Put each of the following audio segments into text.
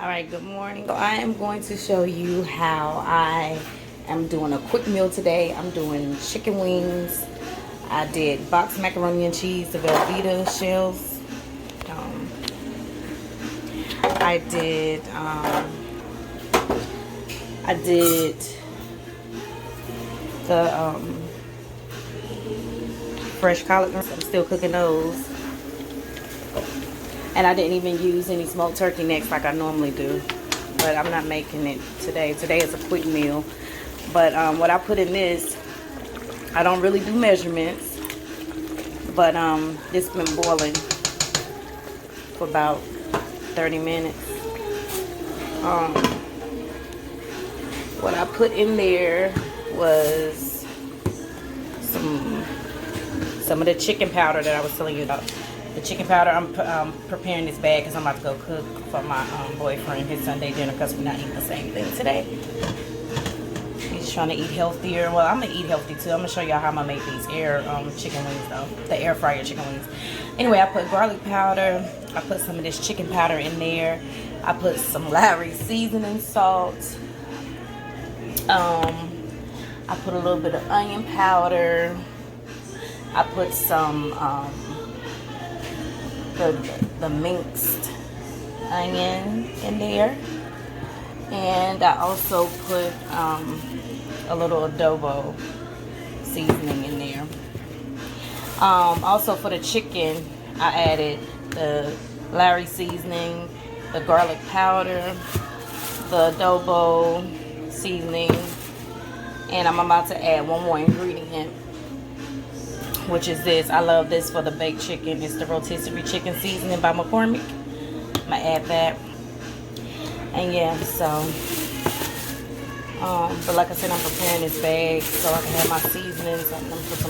Alright, good morning. So I am going to show you how I am doing a quick meal today. I'm doing chicken wings. I did boxed macaroni and cheese, the Velveeta shells. I did the fresh collard greens. I'm still cooking those. And I didn't even use any smoked turkey necks like I normally do. But I'm not making it today. Today is a quick meal. But what I put in this, I don't really do measurements. But this has been boiling for about 30 minutes. What I put in there was some of the chicken powder that I was telling you about. The chicken powder, I'm preparing this bag because I'm about to go cook for my boyfriend his Sunday dinner because we're not eating the same thing today. He's trying to eat healthier. Well, I'm going to eat healthy too. I'm going to show y'all how I'm going to make these chicken wings though. The air fryer chicken wings. Anyway, I put garlic powder. I put some of this chicken powder in there. I put some Lawry seasoning salt. I put a little bit of onion powder. I put some the minced onion in there, and I also put a little adobo seasoning in there. Also for the chicken, I added the Lawry seasoning, the garlic powder, the adobo seasoning, and I'm about to add one more ingredient, which is this. I love this for the baked chicken. It's the Rotisserie chicken seasoning by McCormick. I'm gonna add that. And yeah, so but like I said, I'm preparing this bag so I can have my seasonings. I'm gonna put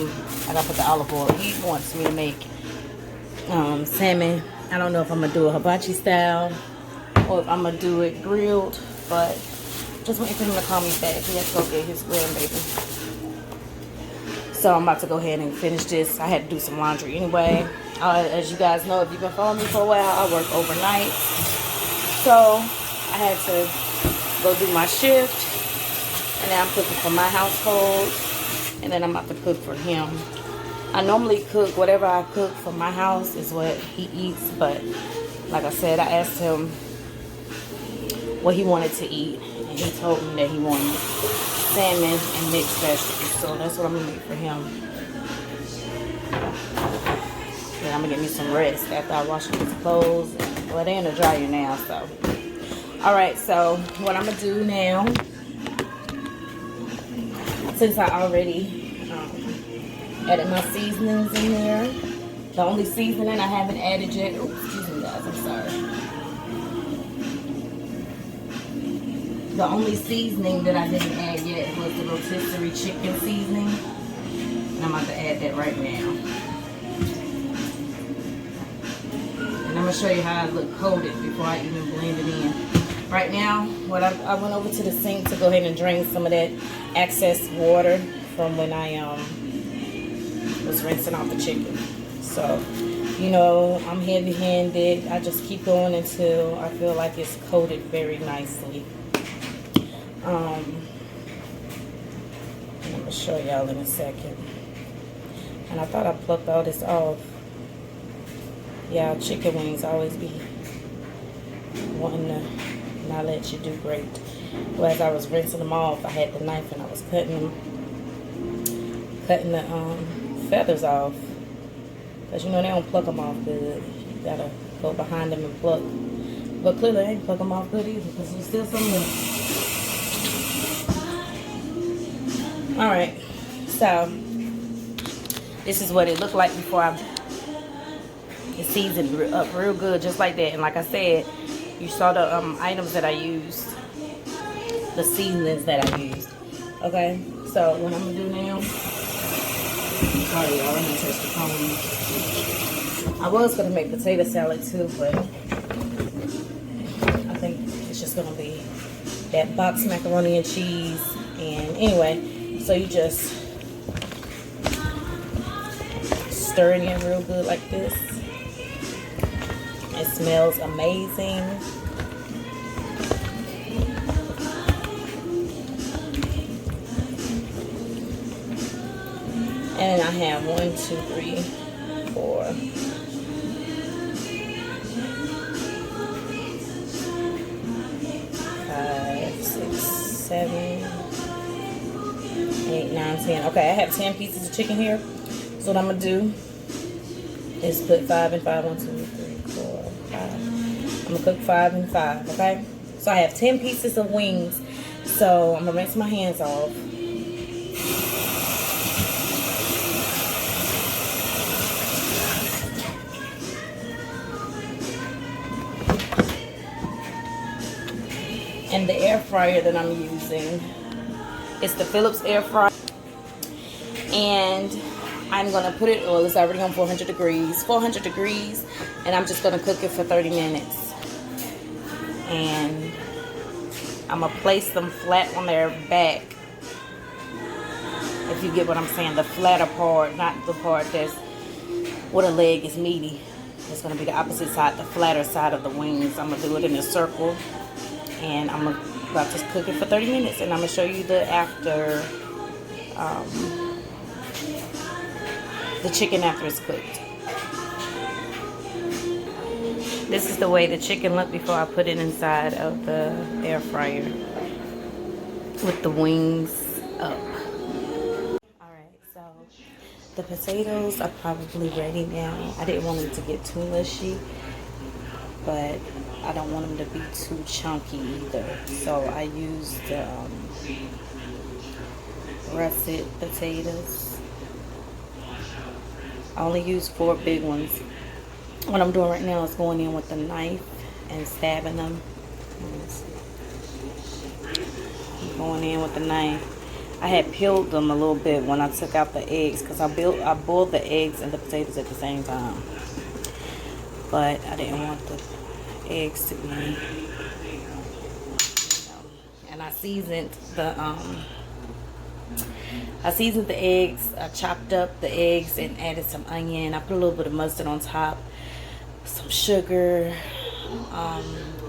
I gotta put the olive oil. He wants me to make salmon. I don't know if I'm gonna do a hibachi style or if I'm gonna do it grilled, but just waiting for him to call me back. He has to go get his grandbaby. So I'm about to go ahead and finish this. I had to do some laundry anyway. As you guys know, if you've been following me for a while, I work overnight. So I had to go do my shift. And then I'm cooking for my household. And then I'm about to cook for him. I normally cook, whatever I cook for my house is what he eats. But like I said, I asked him what he wanted to eat. And he told me that he wanted salmon and mixed vegetables, so that's what I'm gonna make for him. Then I'm gonna get me some rest after I wash his clothes. Well, they're in the dryer now, so. All right, so what I'm gonna do now, since I already added my seasonings in there, the only seasoning I haven't added yet. Oops, excuse me, guys. I'm sorry. The only seasoning that I didn't add yet was the rotisserie chicken seasoning. And I'm about to add that right now. And I'm going to show you how I look coated before I even blend it in. Right now, I went over to the sink to go ahead and drain some of that excess water from when I was rinsing off the chicken. So, you know, I'm heavy-handed. I just keep going until I feel like it's coated very nicely. And I'm gonna show y'all in a second. And I thought I plucked all this off. Yeah, chicken wings always be wanting to not let you do great. Well, as I was rinsing them off, I had the knife and I was cutting the feathers off. Because you know they don't pluck them off good. You gotta go behind them and pluck. But clearly I ain't pluck them off good either because there's still some left. Alright, so this is what it looked like before I seasoned up real good, just like that. And like I said, you saw the items that I used, the seasonings that I used. Okay, so what I'm gonna do now, sorry y'all, let me touch the phone. I was gonna make potato salad too, but I think it's just gonna be that boxed macaroni and cheese. And anyway, so you just stir it in real good like this. It smells amazing. I have 1, 2, 3, 4, 5, 6, 7, 8, 9, 10. Okay, I have 10 pieces of chicken here. So what I'm gonna do is put 5 and 5. 1, 2, 3, 4, 5. I'm gonna cook 5 and 5. Okay. So I have 10 pieces of wings. So I'm gonna rinse my hands off. And the air fryer that I'm using is the Philips air fryer. And I'm gonna put it, well, it's already on 400 degrees. 400 degrees, and I'm just gonna cook it for 30 minutes. And I'm gonna place them flat on their back. If you get what I'm saying, the flatter part, not the part that's where the leg is meaty. It's gonna be the opposite side, the flatter side of the wings. I'm gonna do it in a circle, and I'm about to cook it for 30 minutes, and I'm gonna show you the after, the chicken after it's cooked. This is the way the chicken looked before I put it inside of the air fryer with the wings up. Alright, so the potatoes are probably ready now. I didn't want them to get too mushy, but I don't want them to be too chunky either. So I used russet potatoes. I only used 4 big ones. What I'm doing right now is going in with a knife and stabbing them. I'm going in with the knife. I had peeled them a little bit when I took out the eggs because I boiled the eggs and the potatoes at the same time. But I didn't want the eggs to be, and I seasoned the eggs. I chopped up the eggs and added some onion. I put a little bit of mustard on top, some sugar,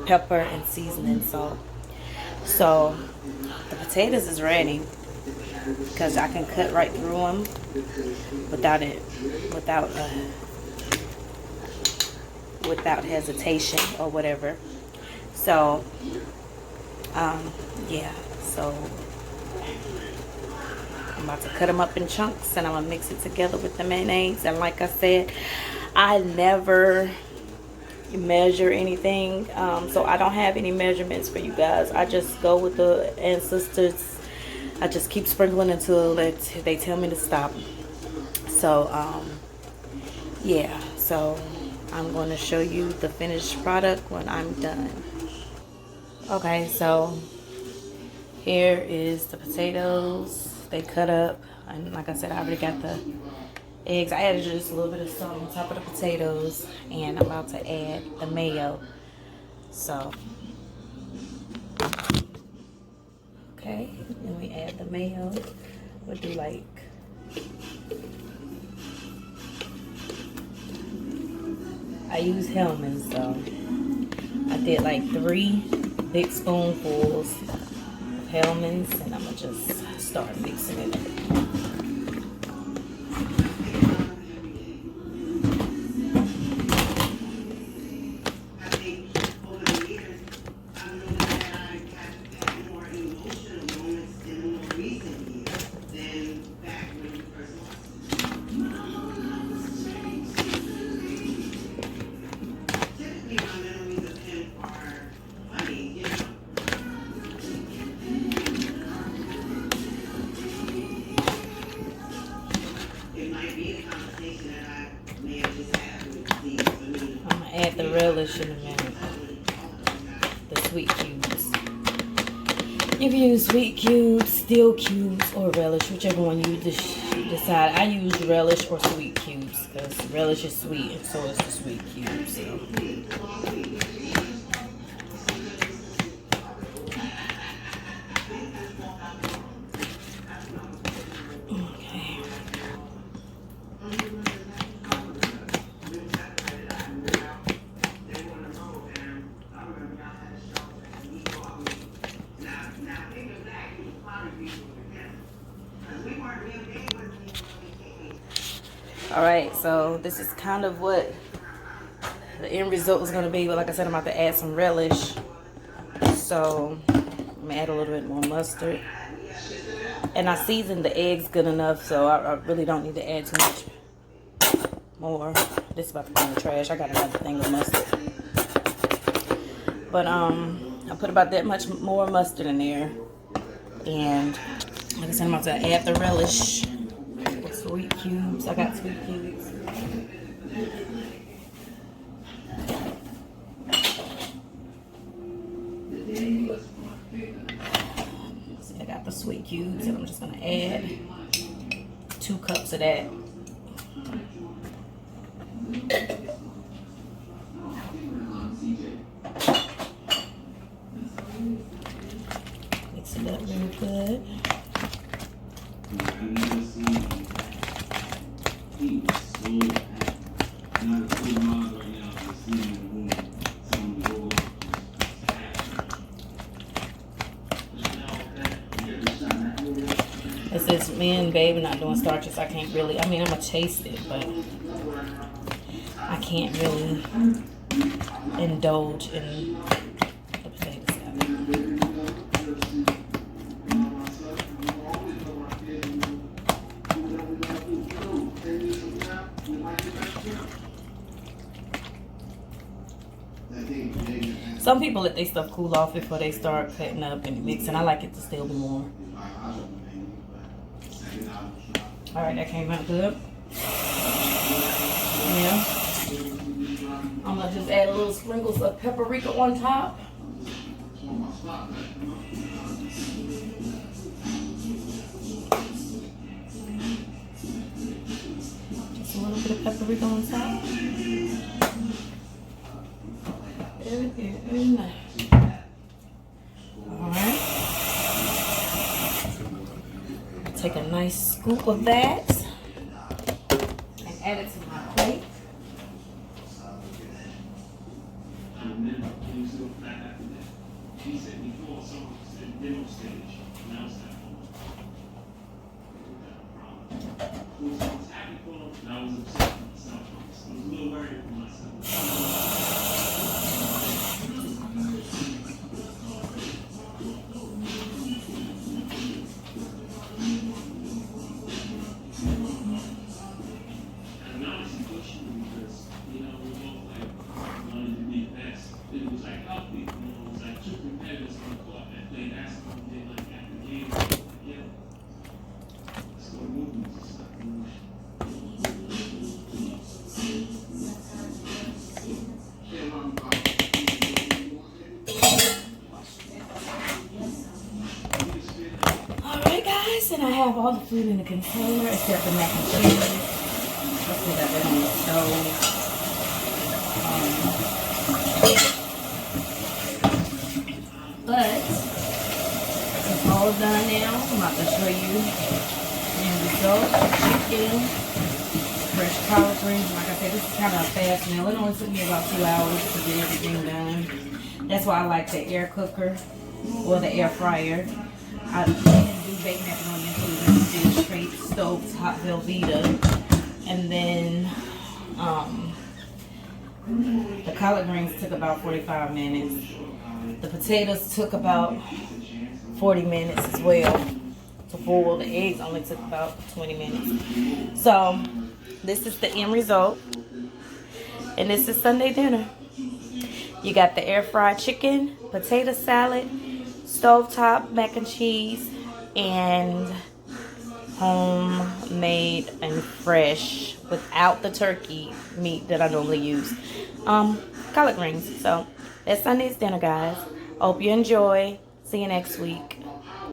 pepper, and seasoning salt. So the potatoes is ready because I can cut right through them without hesitation or whatever. So yeah, so I'm about to cut them up in chunks, and I'm gonna mix it together with the mayonnaise. And like I said, I never measure anything, so I don't have any measurements for you guys. I just go with the ancestors. I just keep sprinkling until they tell me to stop. So yeah, so I'm going to show you the finished product when I'm done. Okay, so here is the potatoes. They cut up, and like I said, I already got the eggs. I added just a little bit of salt on top of the potatoes, and I'm about to add the mayo. So okay, then we add the mayo. We'll do like I use Hellman, so I did like 3 big spoonfuls of Hellman's, and I'm gonna just start mixing it up. Add the relish in a minute. The sweet cubes. You can use sweet cubes, steel cubes, or relish, whichever one you decide. I use relish or sweet cubes because relish is sweet, and so is the sweet cubes. So. All right, so this is kind of what the end result is going to be. But like I said, I'm about to add some relish. So I'm going to add a little bit more mustard. And I seasoned the eggs good enough, so I really don't need to add too much more. This is about to go in the trash. I got another thing of mustard. But I put about that much more mustard in there. And like I said, I'm about to add the relish. Sweet cubes. I got sweet cubes. See, I got the sweet cubes, and I'm just gonna add 2 cups of that. Mix it up real good. It says me and baby not doing starches. I can't really, I mean, I'm gonna taste it, but I can't really indulge in the potato salad. Some people let their stuff cool off before they start cutting up and mixing. I like it to still be warm. Alright, that came out good. Yeah. I'm going to just add a little sprinkles of paprika on top. Just a little bit of paprika on top. Very nice. Alright. Take a nice scoop of that and add it to my plate. And I have all the food in the container except the mac and cheese. Let's put that on the stove. But it's all done now. I'm about to show you the end result. Chicken, fresh collard greens. Like I said, this is kind of a fast meal. It only took me about 2 hours to get everything done. That's why I like the air cooker or the air fryer. I didn't do baked macaroni and cheese. I did straight stove top Velveeta. And then the collard greens took about 45 minutes. The potatoes took about 40 minutes as well to boil. The eggs only took about 20 minutes. So this is the end result. And this is Sunday dinner. You got the air fried chicken, potato salad, stovetop mac and cheese, and homemade and fresh without the turkey meat that I normally use. Collard greens. So that's Sunday's dinner, guys. Hope you enjoy. See you next week.